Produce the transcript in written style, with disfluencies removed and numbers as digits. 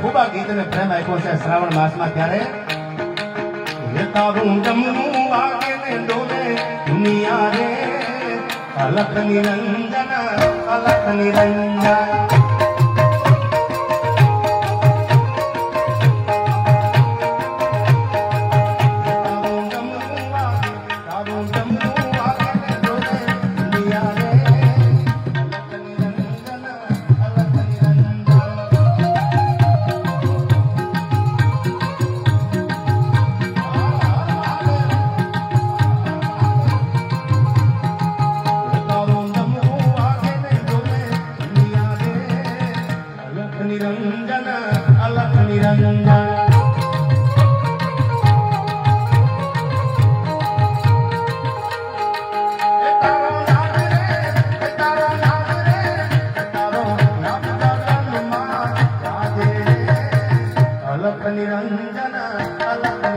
ખૂબ આ ગીતને પ્રેમ આપ્યો છે શ્રાવણ માસમાં. ત્યારે તારું જમવું વાગે ને ડોલે દુનિયા રે, અલખ નિરંજન અલખ નિરંજન. નિરંજન અલખ નિરંજન. અલખ નિરંજન અલખ